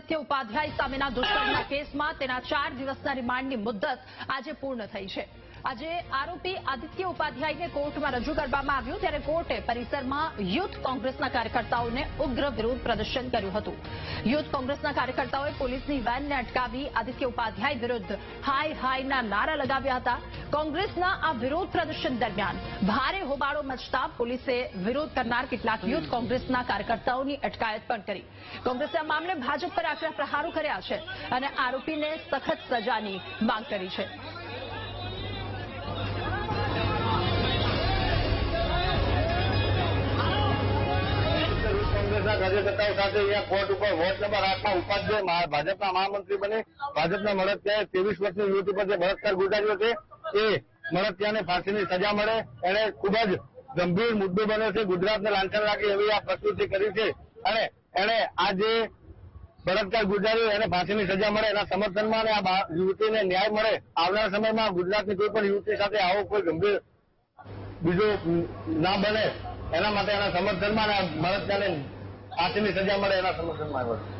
આદિત્ય ઉપાધ્યાય સામેના દુષ્કર્મના કેસમાં તેના 4 દિવસના રિમાન્ડની મુદ્દત આજે પૂર્ણ થઈ છે। આજે આરોપી આદિત્ય ઉપાધ્યાયને કોર્ટમાં રજૂ કરવામાં આવ્યું ત્યારે કોર્ટે પરિસરમાં યુથ કોંગ્રેસના કાર્યકર્તાઓને ઉગ્ર વિરોધ પ્રદર્શન કર્યું હતું। યુથ કોંગ્રેસના કાર્યકર્તાઓએ પોલીસની વેનને અટકાવી આદિત્ય ઉપાધ્યાય વિરુદ્ધ હાય હાયના નારા લગાવ્યા હતા। કોંગ્રેસના આ વિરોધ પ્રદર્શન દરમિયાન ભારે હોબાળો મચતા પોલીસે વિરોધ કરનાર કેટલાક યુથ કોંગ્રેસના કાર્યકર્તાઓની અટકાયત પણ કરી। કોંગ્રેસે આ મામલે ભાજપ પર આકરા પ્રહારો કર્યા છે અને આરોપીને સખત સજાની માંગ કરી છે। કાર્યકર્તાઓ સાથે અહીંયા કોર્ટ ઉપર વોર્ડ નંબર 8 ઉપાધ્યાય ભાજપના મહામંત્રી બને ભાજપના મળતિયાએ 23 વર્ષની યુવતી પર જે બળાત્કાર ગુજાર્યો છે એ મળતિયાને ફાંસીની સજા મળે એને ખૂબ જ ગંભીર મુદ્દો બન્યો છે। ગુજરાતને લાંછન લાગે એવી આ પ્રકૃતિ કરી છે અને એને આ જે બળાત્કાર ગુજાર્યો એને ફાંસીની સજા મળે એના સમર્થનમાં અને આ યુવતીને ન્યાય મળે। આવનારા સમયમાં ગુજરાતની કોઈ પણ યુવતી સાથે આવો કોઈ ગંભીર બીજો ના બને એના માટે એના સમર્થનમાં મળતિયાને ફાંસીની સજા મળે એના સમર્થનમાં આવ્યો।